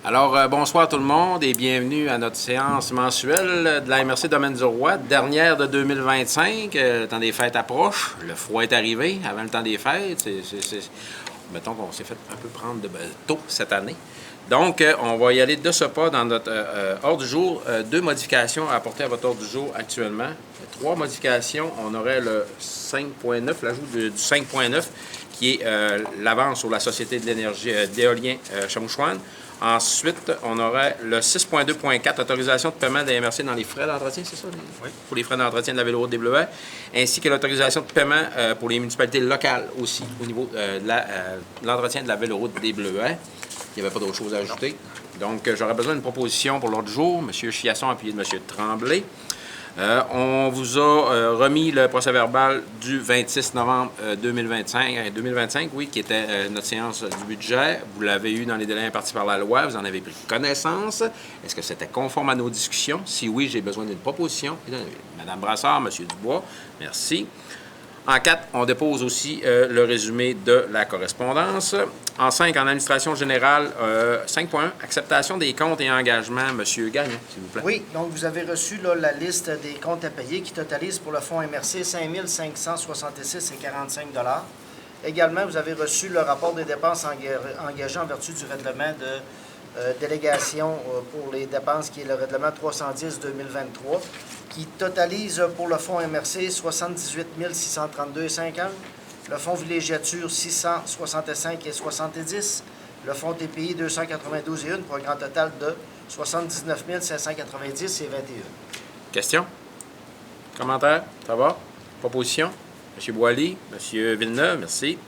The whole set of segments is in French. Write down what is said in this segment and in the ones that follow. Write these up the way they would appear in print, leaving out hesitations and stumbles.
Alors, bonsoir tout le monde et bienvenue à notre séance mensuelle de la MRC Domaine du Roi, dernière de 2025. Le temps des fêtes approche, le froid est arrivé avant le temps des fêtes. Mettons qu'on s'est fait un peu prendre de tôt cette année. Donc, on va y aller de ce pas dans notre ordre du jour. Deux modifications à apporter à votre ordre du jour actuellement. Trois modifications. On aurait le 5.9, l'ajout du 5.9, qui est l'avance sur la Société de l'énergie d'éolien Chamouchouane. Ensuite, on aurait le 6.2.4, autorisation de paiement des MRC dans les frais d'entretien, c'est ça? Oui. Pour les frais d'entretien de la véloroute des Bleuets, ainsi que l'autorisation de paiement pour les municipalités locales aussi, au niveau de l'entretien de la véloroute des Bleuets. Il n'y avait pas d'autre chose à ajouter. Donc, j'aurais besoin d'une proposition pour l'ordre du jour. M. Chiasson, appuyé de M. Tremblay. On vous a remis le procès-verbal du 26 novembre 2025, oui, qui était notre séance du budget. Vous l'avez eu dans les délais impartis par la loi. Vous en avez pris connaissance. Est-ce que c'était conforme à nos discussions? Si oui, j'ai besoin d'une proposition. Mme Brassard, M. Dubois, merci. En 4, on dépose aussi le résumé de la correspondance. En 5, en administration générale, 5.1, acceptation des comptes et engagements. M. Gagnon, s'il vous plaît. Oui, donc vous avez reçu là, la liste des comptes à payer qui totalise pour le fonds MRC 5 566,45 $. Également, vous avez reçu le rapport des dépenses engagées en vertu du règlement de délégation pour les dépenses, qui est le règlement 310-2023, qui totalise pour le fonds MRC 78 632,50 $, le fonds villégiature 665,70 $, le fonds TPI 292,1 pour un grand total de 79 590,21 $. Question? Commentaire? Ça va? Proposition? M. Boily, M. Villeneuve, merci.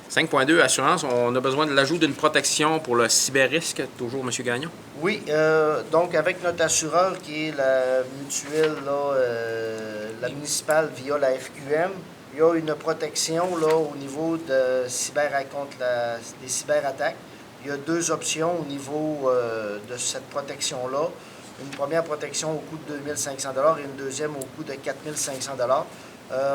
5.2, assurance. On a besoin de l'ajout d'une protection pour le cyberrisque. Toujours, M. Gagnon? Oui, donc avec notre assureur qui est la mutuelle, la municipale via la FQM, il y a une protection là, au niveau de contre des cyberattaques. Il y a deux options au niveau de cette protection-là. Une première protection au coût de 2 500 $ et une deuxième au coût de 4 500 $.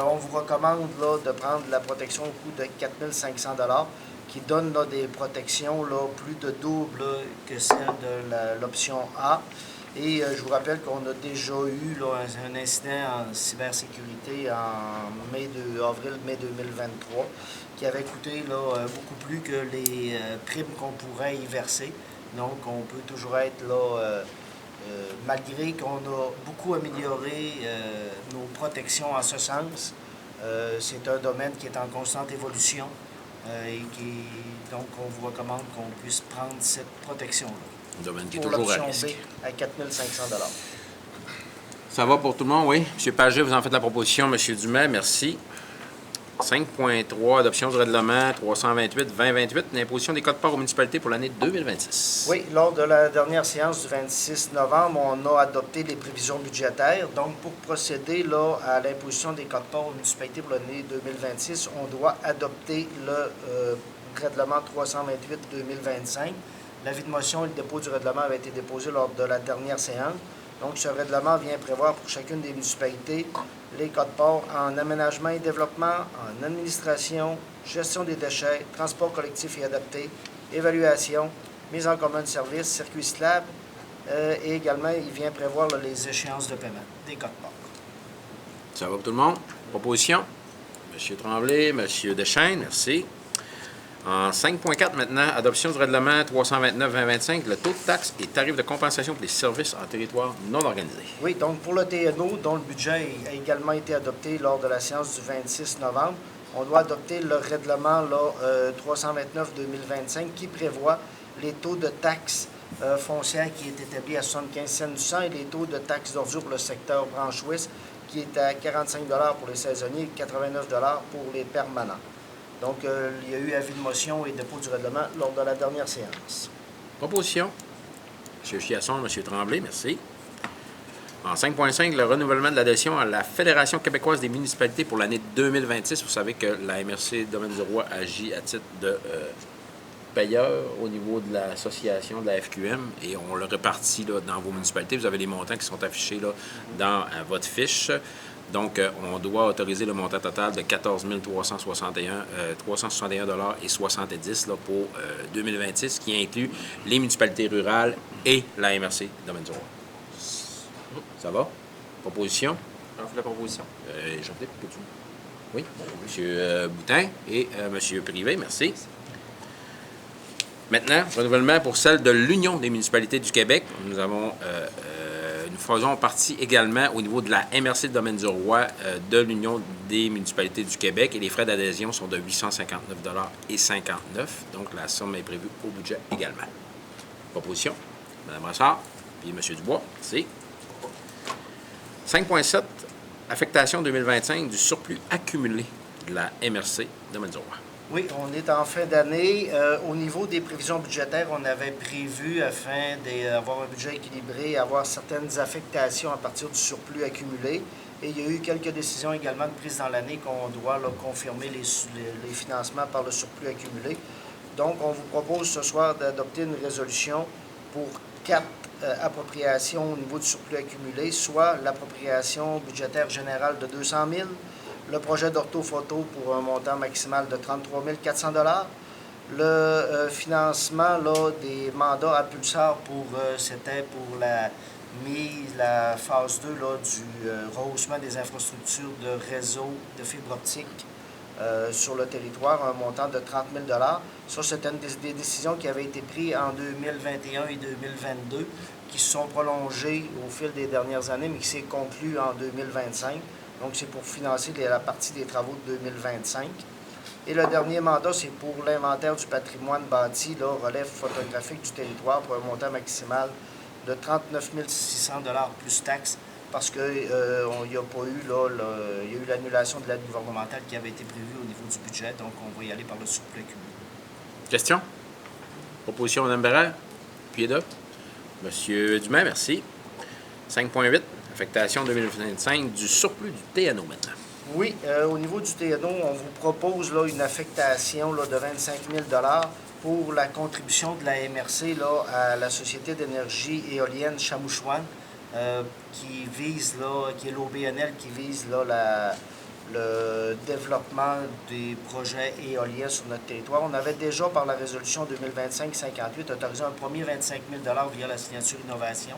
On vous recommande là, de prendre la protection au coût de 4 500 $ qui donne là, des protections là, plus de double là, que celle de l'option A. Et je vous rappelle qu'on a déjà eu là, un incident en cybersécurité en avril-mai 2023 qui avait coûté là, beaucoup plus que les primes qu'on pourrait y verser. Donc, on peut toujours être là... malgré qu'on a beaucoup amélioré nos protections en ce sens, c'est un domaine qui est en constante évolution donc on vous recommande qu'on puisse prendre cette protection-là. Un domaine qui est pour toujours à l'option risque. B à 4 500 $. Ça va pour tout le monde, oui? M. Pagé, vous en faites la proposition. M. Dumais, merci. 5.3, adoption du règlement 328-2028, l'imposition des codes-parts aux municipalités pour l'année 2026. Oui, lors de la dernière séance du 26 novembre, on a adopté les prévisions budgétaires. Donc, pour procéder là, à l'imposition des codes-parts aux municipalités pour l'année 2026, on doit adopter le règlement 328-2025. L'avis de motion et le dépôt du règlement avaient été déposés lors de la dernière séance. Donc, ce règlement vient prévoir pour chacune des municipalités les codes-parts en aménagement et développement, en administration, gestion des déchets, transport collectif et adapté, évaluation, mise en commun de services, circuit cyclable, et également, il vient prévoir là, les échéances de paiement des codes-parts. Ça va pour tout le monde? Proposition? M. Tremblay, M. Deschênes, merci. En 5.4 maintenant, adoption du règlement 329-2025, le taux de taxe et tarif de compensation pour les services en territoire non organisé. Oui, donc pour le TNO, dont le budget a également été adopté lors de la séance du 26 novembre, on doit adopter le règlement 329-2025 qui prévoit les taux de taxes foncières qui est établi à 75 cents du 100 et les taux de taxes d'ordure pour le secteur branche ouest qui est à 45 $ pour les saisonniers et 89 $ pour les permanents. Donc, il y a eu avis de motion et dépôt du règlement lors de la dernière séance. Proposition. M. Chiasson, M. Tremblay, merci. En 5.5, le renouvellement de l'adhésion à la Fédération québécoise des municipalités pour l'année 2026. Vous savez que la MRC Domaine du Roi agit à titre de payeur au niveau de l'association de la FQM et on le répartit là, dans vos municipalités. Vous avez les montants qui sont affichés là, dans votre fiche. Donc, on doit autoriser le montant total de 14 361 et 70 là, pour 2026, qui inclut les municipalités rurales et la MRC Domaine-du-Roi. Ça va? Proposition? On fait la proposition. Jean-Philippe, peux-tu? Oui. M. Boutin et M. Privé, merci. Maintenant, renouvellement pour celle de l'Union des municipalités du Québec. Nous faisons partie également au niveau de la MRC de Domaine-du-Roi de l'Union des municipalités du Québec et les frais d'adhésion sont de 859,59 $. Donc, la somme est prévue au budget également. Proposition, Mme Brassard, puis M. Dubois, c'est 5.7, affectation 2025 du surplus accumulé de la MRC de Domaine-du-Roi. Oui, on est en fin d'année. Au niveau des prévisions budgétaires, on avait prévu, afin d'avoir un budget équilibré, avoir certaines affectations à partir du surplus accumulé. Et il y a eu quelques décisions également de prises dans l'année qu'on doit là, confirmer les financements par le surplus accumulé. Donc, on vous propose ce soir d'adopter une résolution pour 4 appropriations au niveau du surplus accumulé, soit l'appropriation budgétaire générale de 200 000 $, le projet d'orthophoto pour un montant maximal de 33 400 $, le financement là, des mandats à Pulsar c'était pour la phase 2 là, du rehaussement des infrastructures de réseau de fibre optique sur le territoire, un montant de 30 000 $. Ça, c'était des décisions qui avaient été prises en 2021 et 2022, qui se sont prolongées au fil des dernières années, mais qui s'est conclue en 2025. Donc, c'est pour financer la partie des travaux de 2025. Et le dernier mandat, c'est pour l'inventaire du patrimoine bâti, là, relève photographique du territoire pour un montant maximal de 39 600 $ plus taxes, parce qu'il n'y a pas eu, là, il y a eu l'annulation de l'aide gouvernementale qui avait été prévue au niveau du budget, donc on va y aller par le surplus accumulé. Question? Proposition, Mme Bérard? Pied d'œuf? M. Dumais, merci. 5.8, affectation 2025 du surplus du TNO maintenant. Oui, au niveau du TNO, on vous propose là, une affectation là, de 25 000 $ pour la contribution de la MRC là, à la Société d'énergie éolienne Chamouchouane, qui est l'OBNL, qui vise là, le développement des projets éoliens sur notre territoire. On avait déjà, par la résolution 2025-58, autorisé un premier 25 000 $ via la signature innovation.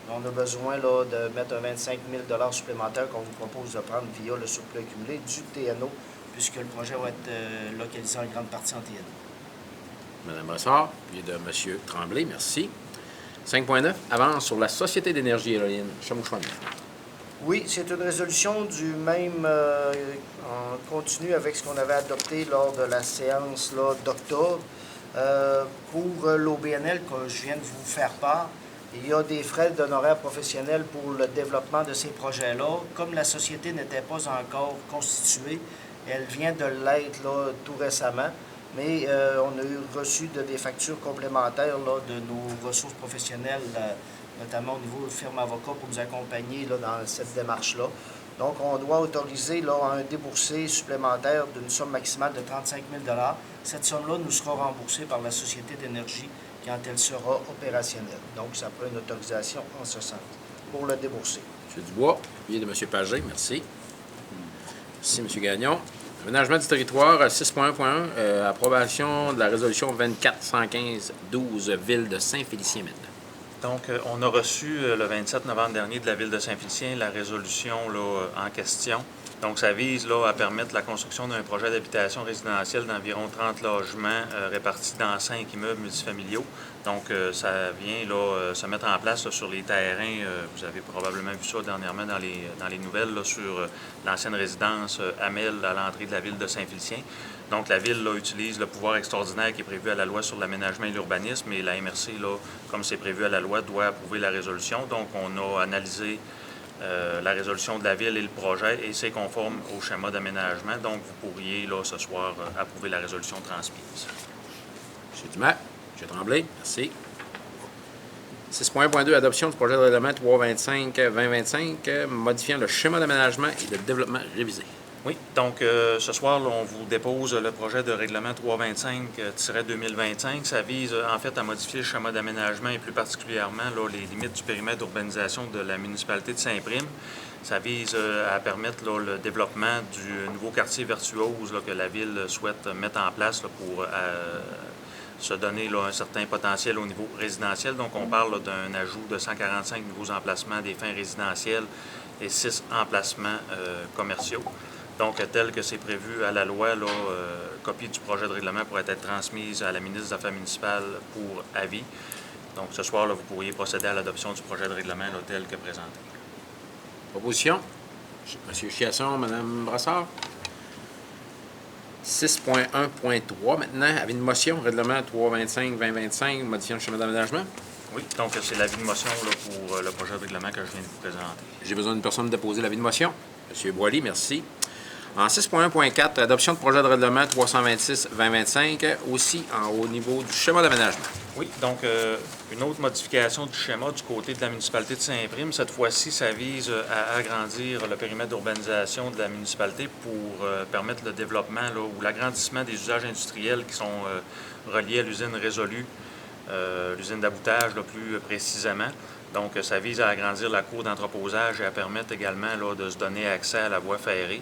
On a besoin là, de mettre un 25 000 $ supplémentaire qu'on vous propose de prendre via le surplus accumulé du TNO, puisque le projet va être localisé en grande partie en TNO. Mme Brassard, puis de M. Tremblay, merci. 5.9, avance sur la Société d'énergie éolienne Chamouchouane. Oui, c'est une résolution du même en continu avec ce qu'on avait adopté lors de la séance d'octobre. Pour l'OBNL que je viens de vous faire part, il y a des frais d'honoraires professionnels pour le développement de ces projets-là. Comme la société n'était pas encore constituée, elle vient de l'être là, tout récemment, mais on a reçu des factures complémentaires là, de nos ressources professionnelles, notamment au niveau de firme avocat, pour nous accompagner là, dans cette démarche-là. Donc, on doit autoriser là, un déboursé supplémentaire d'une somme maximale de 35 000 $. Cette somme-là nous sera remboursée par la Société d'énergie quand elle sera opérationnelle. Donc, ça prend une autorisation en ce sens pour le débourser. M. Dubois, puis de M. Pagé, merci. Merci, M. Gagnon. Aménagement du territoire, 6.1.1, approbation de la résolution 24-115-12, Ville de Saint-Félicien maintenant. Donc, on a reçu le 27 novembre dernier de la Ville de Saint-Félicien la résolution là, en question. Donc, ça vise là, à permettre la construction d'un projet d'habitation résidentielle d'environ 30 logements répartis dans 5 immeubles multifamiliaux. Donc, ça vient là, se mettre en place là, sur les terrains. Vous avez probablement vu ça dernièrement dans les nouvelles là, sur l'ancienne résidence Amel à l'entrée de la Ville de Saint-Félicien. Donc, la Ville là, utilise le pouvoir extraordinaire qui est prévu à la loi sur l'aménagement et l'urbanisme, et la MRC, là, comme c'est prévu à la loi, doit approuver la résolution. Donc, on a analysé la résolution de la Ville et le projet, et c'est conforme au schéma d'aménagement. Donc, vous pourriez, là, ce soir, approuver la résolution transmise. M. Dumais, M. Tremblay, merci. 6.2, adoption du projet de règlement 325-2025, modifiant le schéma d'aménagement et de développement révisé. Oui, donc ce soir, là, on vous dépose le projet de règlement 325-2025. Ça vise en fait à modifier le schéma d'aménagement et plus particulièrement là, les limites du périmètre d'urbanisation de la municipalité de Saint-Prime. Ça vise à permettre là, le développement du nouveau quartier Virtuose là, que la Ville souhaite mettre en place là, pour se donner là, un certain potentiel au niveau résidentiel. Donc, on parle d'un ajout de 145 nouveaux emplacements des fins résidentielles et 6 emplacements commerciaux. Donc, tel que c'est prévu à la loi, là, copie du projet de règlement pourrait être transmise à la ministre des Affaires municipales pour avis. Donc, ce soir, là, vous pourriez procéder à l'adoption du projet de règlement là, tel que présenté. Proposition. M. Chiasson, Mme Brassard. 6.1.3 maintenant, avis de motion, règlement 325-2025, modifiant le schéma d'aménagement. Oui, donc c'est l'avis de motion là, pour le projet de règlement que je viens de vous présenter. J'ai besoin d'une personne pour déposer l'avis de motion. M. Boily, merci. En 6.1.4, adoption de projet de règlement 326-2025, aussi au niveau du schéma d'aménagement. Oui, donc une autre modification du schéma du côté de la municipalité de Saint-Prime. Cette fois-ci, ça vise à agrandir le périmètre d'urbanisation de la municipalité pour permettre le développement là, ou l'agrandissement des usages industriels qui sont reliés à l'usine Résolu, l'usine d'aboutage là, plus précisément. Donc, ça vise à agrandir la cour d'entreposage et à permettre également là, de se donner accès à la voie ferrée.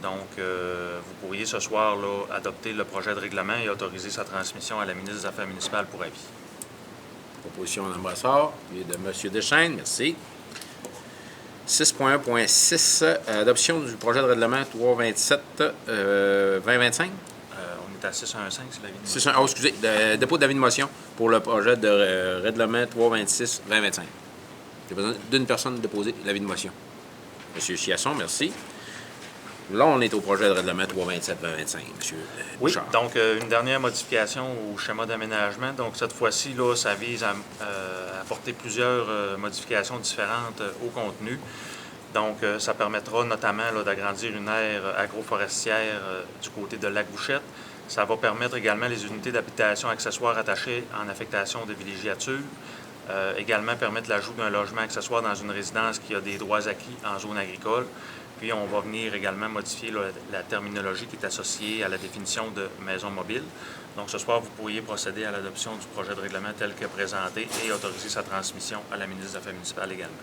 Donc, vous pourriez ce soir là, adopter le projet de règlement et autoriser sa transmission à la ministre des Affaires municipales pour avis. Proposition de Mme Brassard et de M. Deschênes, merci. 6.1.6, adoption du projet de règlement 327-2025. On est à 6.1.5, c'est l'avis de motion. Oh, excusez, dépôt d'avis de motion pour le projet de règlement 326-2025. J'ai besoin d'une personne pour déposer l'avis de motion. M. Chiasson, merci. Là, on est au projet de règlement 327-2025, M. Oui, Bouchard. donc une dernière modification au schéma d'aménagement. Donc, cette fois-ci, là, ça vise à apporter plusieurs modifications différentes au contenu. Donc, ça permettra notamment là, d'agrandir une aire agroforestière du côté de Lac-Bouchette. Ça va permettre également les unités d'habitation accessoires attachées en affectation de villégiature. Également permettre l'ajout d'un logement accessoire dans une résidence qui a des droits acquis en zone agricole. Puis, on va venir également modifier là, la terminologie qui est associée à la définition de maison mobile. Donc, ce soir, vous pourriez procéder à l'adoption du projet de règlement tel que présenté et autoriser sa transmission à la ministre des Affaires municipales également.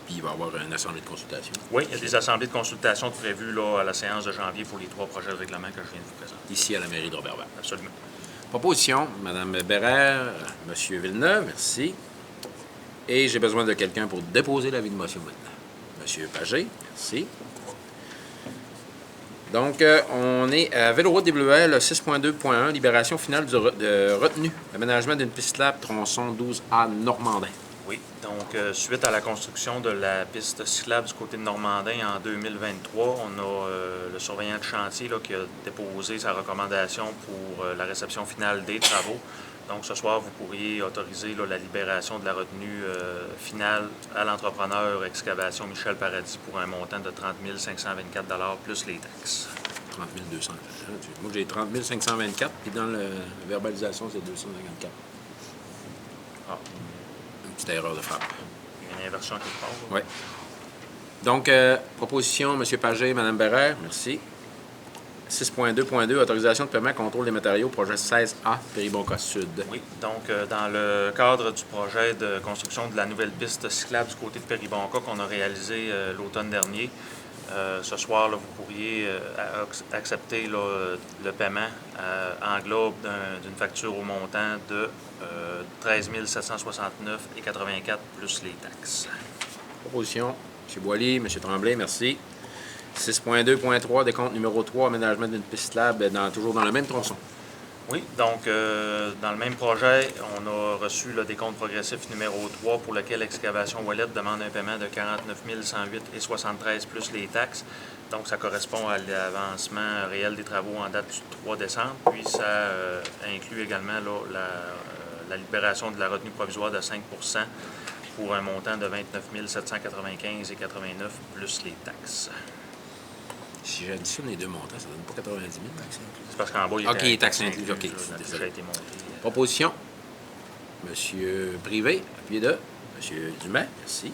Puis, il va y avoir une assemblée de consultation. Oui, il y a des assemblées de consultation prévues là, à la séance de janvier pour les 3 projets de règlement que je viens de vous présenter. Ici, à la mairie de Roberval. Absolument. Proposition, Mme Bérère, M. Villeneuve, merci. Et j'ai besoin de quelqu'un pour déposer l'avis de motion maintenant. M. Pagé, merci. Donc, on est à Véloroute des Bleuets, 6.2.1, libération finale de retenue. Aménagement d'une piste cyclable tronçon 12A Normandin. Oui, donc suite à la construction de la piste cyclable du côté de Normandin en 2023, on a le surveillant de chantier là, qui a déposé sa recommandation pour la réception finale des travaux. Donc, ce soir, vous pourriez autoriser là, la libération de la retenue finale à l'entrepreneur Excavation Michel Paradis pour un montant de 30 524 plus les taxes. 30 200. Moi, j'ai 30 524, puis dans la verbalisation, c'est 254. Ah, Une petite erreur de frappe. il y a une inversion quelque part. Oui. Donc, proposition, M. Pagé, Mme Bérère, merci. 6.2.2, autorisation de paiement, contrôle des matériaux, projet 16A, Péribonca Sud. Oui, donc dans le cadre du projet de construction de la nouvelle piste cyclable du côté de Péribonca qu'on a réalisé l'automne dernier, ce soir, là, vous pourriez accepter là, le paiement en globe d'une facture au montant de 13 769,84 plus les taxes. Proposition, M. Boily, M. Tremblay, merci. 6.2.3, décompte numéro 3, aménagement d'une piste cyclable, toujours dans le même tronçon. Oui, donc dans le même projet, on a reçu le décompte progressif numéro 3 pour lequel Excavation Ouellette demande un paiement de 49 108,73 plus les taxes. Donc, ça correspond à l'avancement réel des travaux en date du 3 décembre. Puis, ça inclut également là, la libération de la retenue provisoire de 5 pour un montant de 29 795,89 plus les taxes. Si j'additionne les deux montants, ça ne donne pas 90 000 taxes incluses. C'est parce qu'en bas, il y a OK, les taxes incluses. OK, la touche a été montée. Proposition. Monsieur Privé, appuyé de M. Dumais, merci.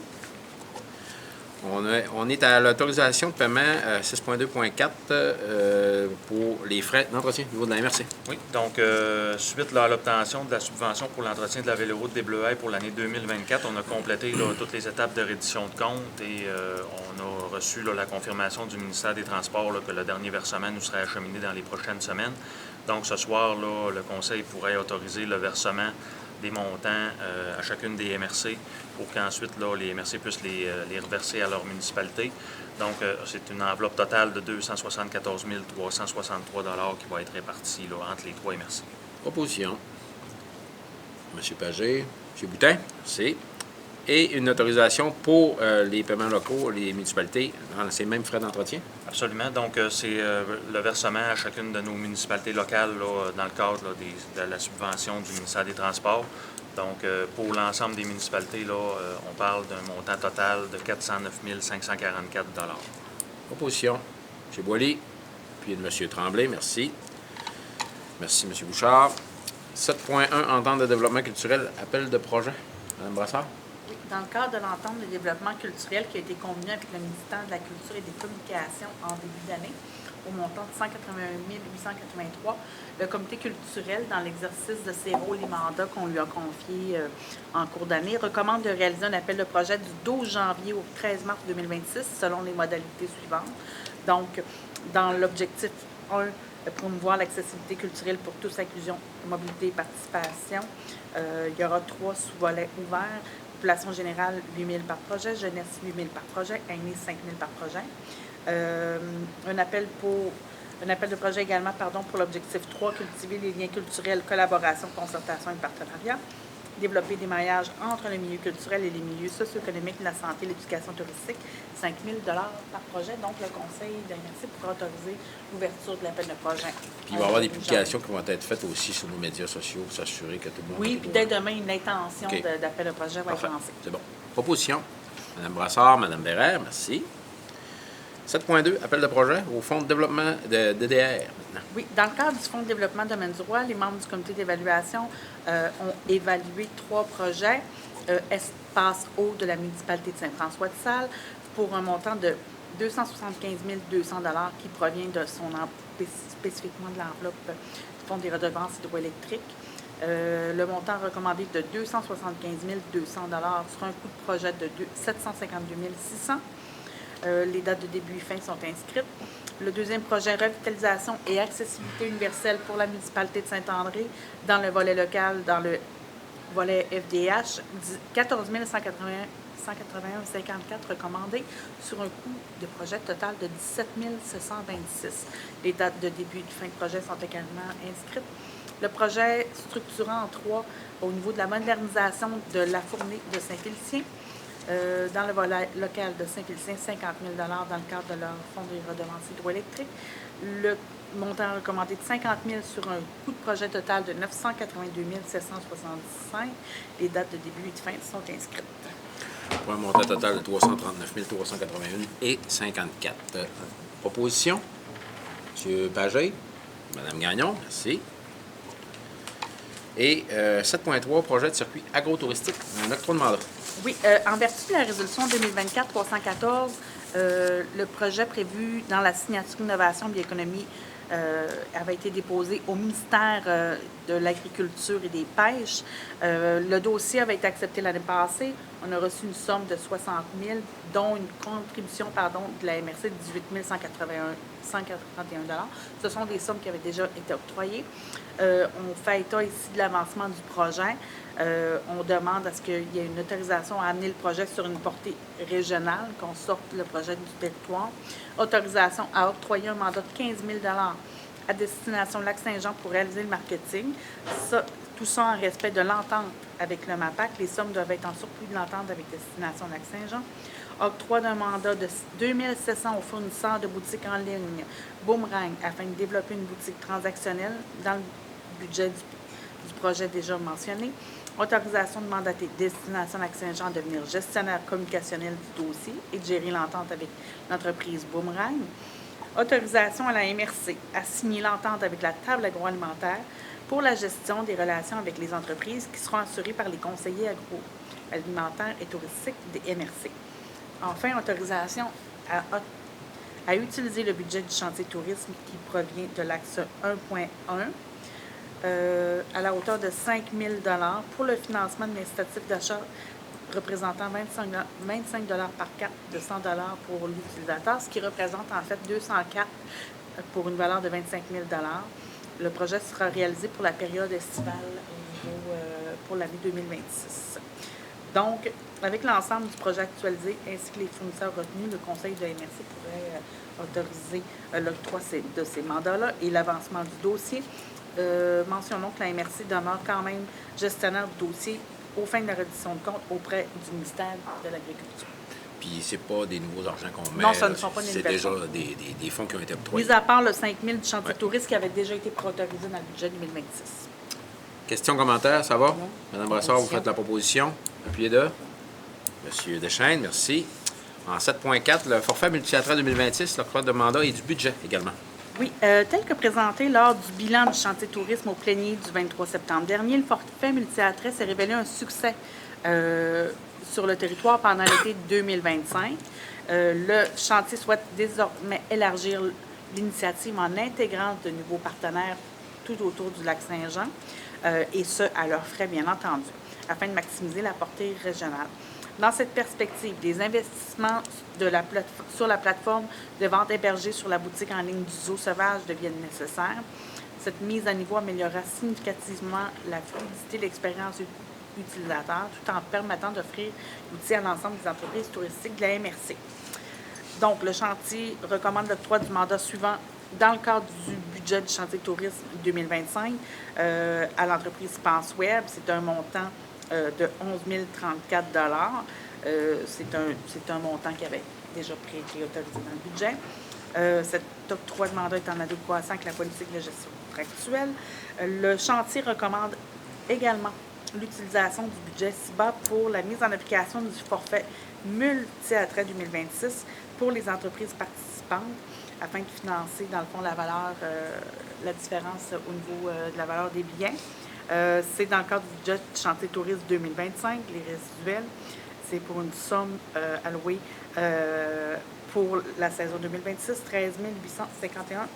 On est à l'autorisation de paiement 6.2.4 pour les frais d'entretien au niveau de la MRC. Oui, donc suite là, à l'obtention de la subvention pour l'entretien de la véloroute des Bleuets pour l'année 2024, on a complété là, toutes les étapes de reddition de compte et on a reçu là, la confirmation du ministère des Transports là, que le dernier versement nous serait acheminé dans les prochaines semaines. Donc ce soir, là, le Conseil pourrait autoriser le versement des montants à chacune des MRC pour qu'ensuite là, les MRC puissent les reverser à leur municipalité. Donc, c'est une enveloppe totale de 274 363 qui va être répartie là, entre les 3 MRC. Proposition. M. Pagé, M. Boutin, merci. Et une autorisation pour les paiements locaux, les municipalités, dans ces mêmes frais d'entretien? Absolument. Donc, c'est le versement à chacune de nos municipalités locales là, dans le cadre là, de la subvention du ministère des Transports. Donc, pour l'ensemble des municipalités, là, on parle d'un montant total de 409 544 $. Proposition. M. Boily, puis de M. Tremblay, merci. Merci, M. Bouchard. 7.1, entente de développement culturel, appel de projet. Mme Brassard. Oui, dans le cadre de l'entente de développement culturel qui a été convenue avec le ministère de la Culture et des Communications en début d'année, au montant de 181 883, le comité culturel, dans l'exercice de ses rôles et mandats qu'on lui a confiés en cours d'année, recommande de réaliser un appel de projet du 12 janvier au 13 mars 2026 selon les modalités suivantes. Donc, dans l'objectif 1, promouvoir l'accessibilité culturelle pour tous, inclusion, mobilité et participation, il y aura 3 sous-volets ouverts. Population générale, 8 000 par projet. Jeunesse, 8 000 par projet. Aînés, 5 000 par projet. Un appel de projet également pour l'objectif 3, cultiver les liens culturels, collaboration, concertation et partenariat. Développer des maillages entre le milieu culturel et les milieux socio-économiques, la santé, l'éducation touristique, 5 000 $ par projet. Donc, le Conseil de MRC pourra autoriser l'ouverture de l'appel de projet. Puis il va y avoir des publications qui vont être faites aussi sur nos médias sociaux pour s'assurer que tout le monde... Oui, puis dès demain, une intention d'appel de projet va être lancée. C'est bon. Proposition. Mme Brassard, Mme Bérère, merci. 7.2, appel de projet au Fonds de développement de DDR. Maintenant. Oui, dans le cadre du Fonds de développement de Domaine du Roi, les membres du comité d'évaluation ont évalué 3 projets espace eau de la municipalité de Saint-François-de-Sales pour un montant de 275 200 $ qui provient de spécifiquement de l'enveloppe du Fonds des redevances hydroélectriques. Le montant recommandé de 275 200 $ sur un coût de projet de 752 600 $. Les dates de début et fin sont inscrites. Le deuxième projet, revitalisation et accessibilité universelle pour la municipalité de Saint-André, dans le volet local, dans le volet FDH, 14 181,54 recommandés sur un coût de projet total de 17 726. Les dates de début et de fin de projet sont également inscrites. Le projet structurant en 3 au niveau de la modernisation de la fournée de Saint-Félicien, dans le volet local de Saint-Félicien, 50 000 $ dans le cadre de leur fonds de redevances hydroélectriques. Le montant recommandé de 50 000 sur un coût de projet total de 982 765. Les dates de début et de fin sont inscrites. Pour un montant total de 339 381,54. Proposition. M. Pagé, Mme Gagnon, merci. Et 7.3, projet de circuit agro-touristique, un octroi de mandat. Oui, en vertu de la résolution 2024-314, le projet prévu dans la signature Innovation et Bioéconomie avait été déposé au ministère de l'Agriculture et des Pêches. Le dossier avait été accepté l'année passée. On a reçu une somme de 60 000, dont une contribution de la MRC de 18 141 $. Ce sont des sommes qui avaient déjà été octroyées. On fait état ici de l'avancement du projet. On demande à ce qu'il y ait une autorisation à amener le projet sur une portée régionale, qu'on sorte le projet du territoire. Autorisation à octroyer un mandat de 15 000 $ à destination Lac-Saint-Jean pour réaliser le marketing. Tout ça en respect de l'entente avec le MAPAC. Les sommes doivent être en surplus de l'entente avec destination Lac-Saint-Jean. Octroi d'un mandat de 2 700 aux fournisseurs de boutiques en ligne Boomerang afin de développer une boutique transactionnelle dans le budget du projet déjà mentionné. Autorisation de mandater destination Lac-Saint-Jean à devenir gestionnaire communicationnel du dossier et de gérer l'entente avec l'entreprise Boomerang. Autorisation à la MRC à signer l'entente avec la table agroalimentaire pour la gestion des relations avec les entreprises qui seront assurées par les conseillers agroalimentaires et touristiques des MRC. Enfin, autorisation à utiliser le budget du chantier tourisme qui provient de l'axe 1.1 à la hauteur de 5 000 pour le financement de l'incitatif d'achat représentant 25 par carte de 100 pour l'utilisateur, ce qui représente en fait 200 cartes pour une valeur de 25 000 Le projet sera réalisé pour la période estivale pour l'année 2026. Donc, avec l'ensemble du projet actualisé ainsi que les fournisseurs retenus, le Conseil de la MRC pourrait autoriser l'octroi de ces mandats-là et l'avancement du dossier. Mentionnons que la MRC demeure quand même gestionnaire du dossier aux fins de la reddition de comptes auprès du ministère de l'Agriculture. Puis c'est pas des nouveaux argents qu'on met. Non, ce ne sont pas des c'est nouvelles déjà fonds. des fonds qui ont été octroyés. Mis à part le 5 000 du chantier Ouais. touriste qui avait déjà été autorisé dans le budget 2026. Questions, commentaires, ça va? Non. Madame Brassard, vous faites la proposition. Appuyez de. Monsieur Deschênes, merci. En 7.4, le forfait multilatéral 2026, l'octroi de mandat et du budget également. Oui, tel que présenté lors du bilan du chantier tourisme au plénier du 23 septembre dernier, le forfait multilatéral s'est révélé un succès sur le territoire pendant l'été 2025. Le chantier souhaite désormais élargir l'initiative en intégrant de nouveaux partenaires tout autour du lac Saint-Jean, et ce, à leurs frais, bien entendu, afin de maximiser la portée régionale. Dans cette perspective, des investissements sur la plateforme de vente hébergée sur la boutique en ligne du Zoo Sauvage deviennent nécessaires. Cette mise à niveau améliorera significativement la fluidité de l'expérience utilisateur tout en permettant d'offrir l'outil à l'ensemble des entreprises touristiques de la MRC. Donc, le chantier recommande l'octroi du mandat suivant dans le cadre du budget du chantier tourisme 2025 à l'entreprise PenseWeb. C'est un montant de 11 034 C'est un montant qui avait déjà été autorisé dans le budget. Cet octroi de mandat est en adéquation avec la politique de gestion actuelle. Le chantier recommande également l'utilisation du budget CIBA pour la mise en application du forfait multi-attrait 2026 pour les entreprises participantes afin de financer, dans le fond, la différence au niveau de la valeur des billets. C'est dans le cadre du budget du chantier tourisme 2025, les résiduels. C'est pour une somme allouée pour la saison 2026, 13 851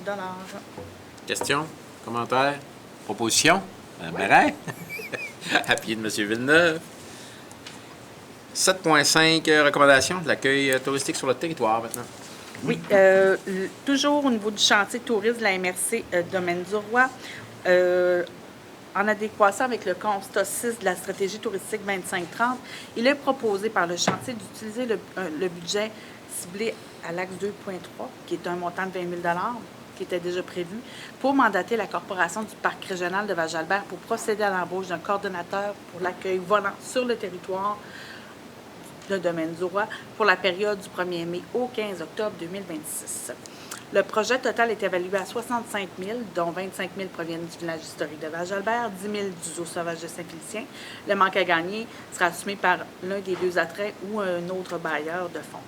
Questions, commentaires, propositions? Madame Barret? Appuyé de M. Villeneuve. 7.5, recommandations de l'accueil touristique sur le territoire maintenant. Oui, toujours au niveau du chantier tourisme de la MRC Domaine du Roi, en adéquation avec le constat 6 de la stratégie touristique 2530, il est proposé par le chantier d'utiliser le budget ciblé à l'axe 2.3, qui est un montant de 20 000 qui était déjà prévu, pour mandater la Corporation du Parc régional de Val-Jalbert pour procéder à l'embauche d'un coordonnateur pour l'accueil volant sur le territoire de Domaine du Roi pour la période du 1er mai au 15 octobre 2026. Le projet total est évalué à 65 000, dont 25 000 proviennent du village historique de Val-Jalbert, 10 000 du Zoo Sauvage de Saint-Félicien. Le manque à gagner sera assumé par l'un des deux attraits ou un autre bailleur de fonds.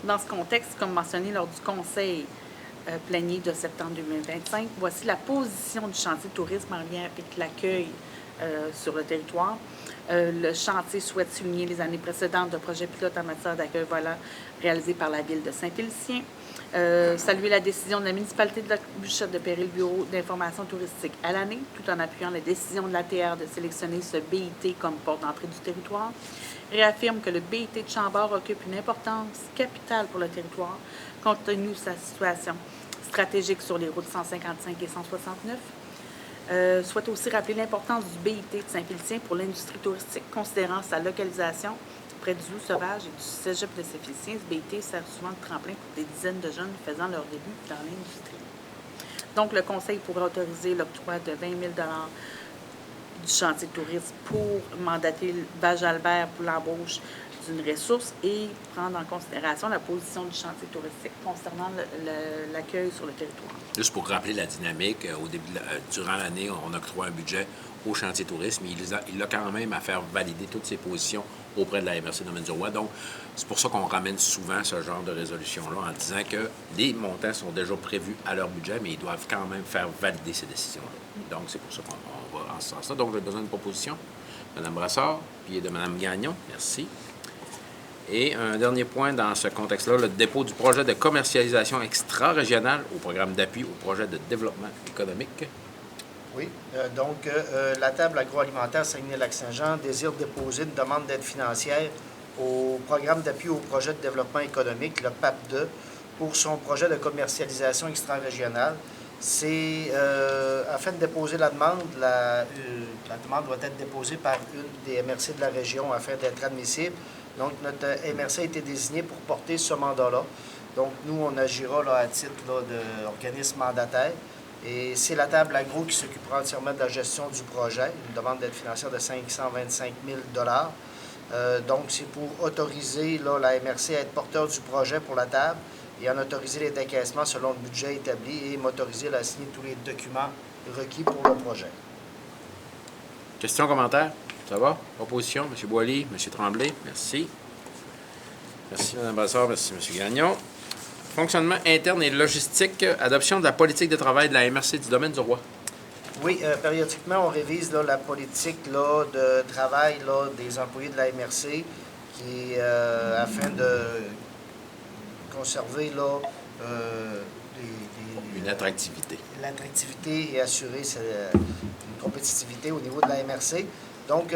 Dans ce contexte, comme mentionné lors du conseil plénier de septembre 2025, voici la position du chantier tourisme en lien avec l'accueil sur le territoire. Le chantier souhaite souligner les années précédentes de projets pilotes en matière d'accueil volant réalisés par la ville de Saint-Félicien. Saluer la décision de la municipalité de la Bûchette de Péril Bureau d'information touristique à l'année, tout en appuyant la décision de l'ATR de sélectionner ce BIT comme porte d'entrée du territoire. Réaffirme que le BIT de Chambord occupe une importance capitale pour le territoire, compte tenu de sa situation stratégique sur les routes 155 et 169. Souhaite aussi rappeler l'importance du BIT de Saint-Félicien pour l'industrie touristique, considérant sa localisation près du Zoo Sauvage et du cégep de Saint-Félicien. Ce BIT sert souvent de tremplin pour des dizaines de jeunes faisant leur début dans l'industrie. Donc, le Conseil pourrait autoriser l'octroi de 20 000 du chantier de tourisme pour mandater Val-Jalbert pour l'embauche d'une ressource et prendre en considération la position du chantier touristique concernant l'accueil sur le territoire. Juste pour rappeler la dynamique, au début durant l'année, on octroie un budget au chantier tourisme, mais il a quand même à faire valider toutes ses positions auprès de la MRC Domaine du Roi. Donc, c'est pour ça qu'on ramène souvent ce genre de résolution-là en disant que les montants sont déjà prévus à leur budget, mais ils doivent quand même faire valider ces décisions-là. Donc, c'est pour ça qu'on va en ce sens-là. Donc, j'ai besoin d'une proposition. Mme Brassard, puis de Mme Gagnon. Merci. Et un dernier point dans ce contexte-là, le dépôt du projet de commercialisation extra-régionale au programme d'appui au projet de développement économique. Oui, donc la table agroalimentaire Saguenay-Lac-Saint-Jean désire déposer une demande d'aide financière au programme d'appui au projet de développement économique, le PAP2, pour son projet de commercialisation extra-régionale. C'est afin de déposer la demande, la demande doit être déposée par une des MRC de la région afin d'être admissible. Donc, notre MRC a été désigné pour porter ce mandat-là. Donc, nous, on agira là, à titre d'organisme mandataire. Et c'est la table agro qui s'occupera entièrement de la gestion du projet, une demande d'aide financière de 525 000 donc, c'est pour autoriser là, la MRC à être porteur du projet pour la table et en autoriser les décaissements selon le budget établi et m'autoriser à signer tous les documents requis pour le projet. Questions, commentaires? Ça va? Opposition? M. Boily, M. Tremblay, merci. Merci, Mme Brassard, merci, M. Gagnon. Fonctionnement interne et logistique, adoption de la politique de travail de la MRC du domaine du Roi. Oui, périodiquement, on révise là, la politique là, de travail là, des employés de la MRC qui, afin de conserver là, Une attractivité. L'attractivité et assurer une compétitivité au niveau de la MRC. Donc,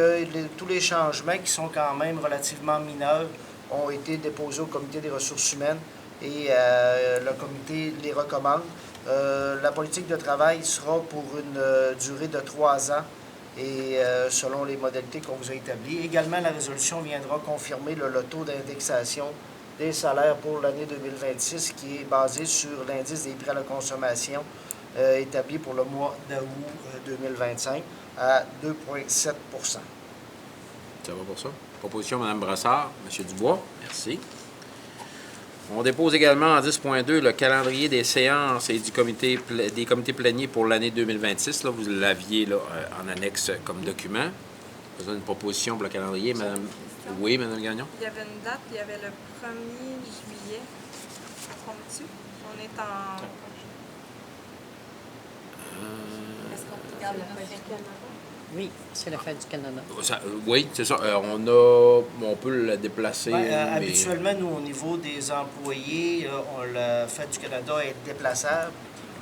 tous les changements qui sont quand même relativement mineurs ont été déposés au Comité des ressources humaines et le comité les recommande. La politique de travail sera pour une durée de 3 ans et selon les modalités qu'on vous a établies. Également, la résolution viendra confirmer le taux d'indexation des salaires pour l'année 2026 qui est basé sur l'indice des prix à la consommation établi pour le mois d'août 2025 à 2,7 Ça va pour ça? Proposition, Mme Brassard, M. Dubois, merci. On dépose également en 10.2 le calendrier des séances et des comités pléniers pour l'année 2026. Là, vous l'aviez là, en annexe comme document. Vous avez une proposition pour le calendrier, Mme? Oui, Mme Gagnon? Il y avait une date, il y avait le 1er juillet. Trompe-tu? On est en... Est-ce qu'on regarde la fête du Canada? Oui, c'est la fête du Canada. Oui, c'est ça. On peut le déplacer. Ben, mais... Habituellement, nous, au niveau des employés, la fête du Canada est déplaçable.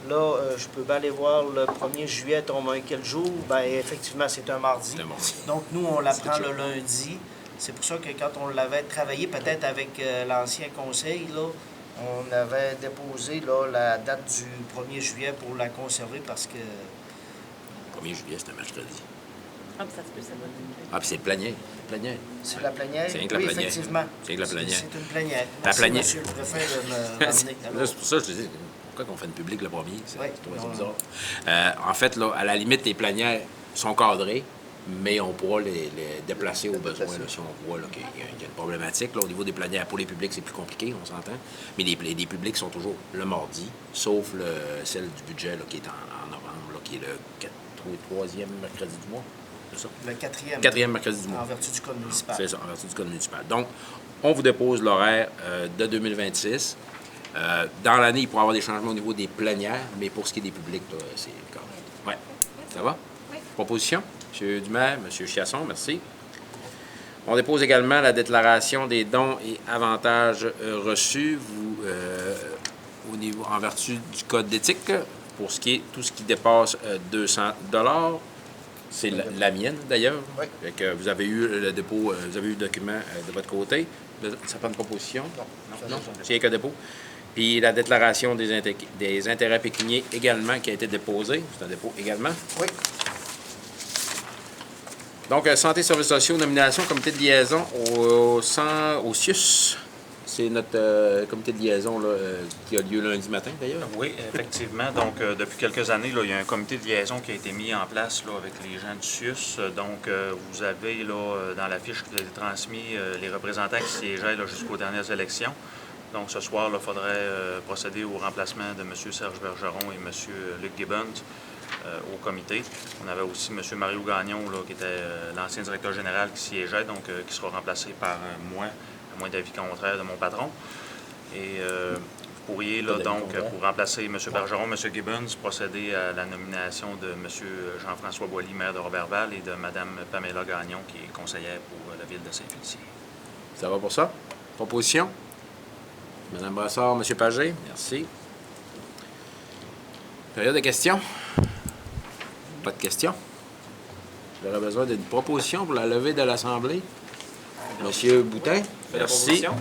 Là, je peux bien aller voir le 1er juillet tombe quel jour? Bien, effectivement, c'est un mardi. C'est un mardi. Donc, nous, on la prend le lundi. C'est pour ça que quand on l'avait travaillé, peut-être avec l'ancien conseil, là, on avait déposé là, la date du 1er juillet pour la conserver parce que... 1er juillet, c'est un mercredi. Ah, puis ça se peut, ça va. Ah, puis c'est le plénière. C'est la plénière? C'est rien que la oui, plénière. effectivement. C'est rien que la plénière. C'est une plénière. La Merci, plénière. monsieur le préfet, de me ramener. C'est pour ça que je dis, pourquoi qu'on fait une publique le premier? C'est Oui, c'est bizarre. En fait, là, à la limite, les plénières sont cadrées, mais on pourra les déplacer au besoin là, si on voit qu'il y a une problématique. Là, au niveau des plénières, pour les publics, c'est plus compliqué, on s'entend. Mais les publics sont toujours le mardi, sauf celle du budget là, qui est en novembre, là, qui est le troisième mercredi du mois. C'est ça? Le quatrième. Quatrième mercredi du mois. En vertu du code municipal. C'est ça, en vertu du code municipal. Donc, on vous dépose l'horaire de 2026. Dans l'année, il pourra y avoir des changements au niveau des plénières, mais pour ce qui est des publics, là, c'est quand même. Ouais. Ça va? Oui. Proposition? M. Dumaire, M. Chiasson, merci. On dépose également la déclaration des dons et avantages reçus au niveau, en vertu du code d'éthique pour ce qui est tout ce qui dépasse 200 $. C'est la mienne, d'ailleurs. Oui. Fait que vous avez eu le dépôt, vous avez eu le document de votre côté. Ça prend une proposition? Non. C'est rien que dépôt. Puis la déclaration des intérêts pécuniers également qui a été déposée. C'est un dépôt également. Oui. Donc, Santé, Services sociaux, nomination, comité de liaison au CIUS. C'est notre comité de liaison là, qui a lieu lundi matin, d'ailleurs. Oui, effectivement. Donc, depuis quelques années, là, il y a un comité de liaison qui a été mis en place là, avec les gens du CIUS. Donc, vous avez là, dans la fiche qui vous a été transmise les représentants qui siégeaient là, jusqu'aux dernières élections. Donc, ce soir, il faudrait procéder au remplacement de M. Serge Bergeron et M. Luc Gibbons au comité. On avait aussi M. Mario Gagnon, là, qui était l'ancien directeur général qui siégeait, donc qui sera remplacé par moi, à moins d'avis contraire de mon patron. Et vous pourriez, là, donc, pour remplacer M. Bergeron, M. Gibbons, procéder à la nomination de M. Jean-François Boily, maire de Robertval, et de Mme Pamela Gagnon, qui est conseillère pour la ville de Saint-Félicien. Ça va pour ça? Proposition? Madame Brassard, M. Pagé, merci. Période de questions? Pas de questions? J'aurais besoin d'une proposition pour la levée de l'Assemblée. Monsieur Boutin, Fais la merci. proposition.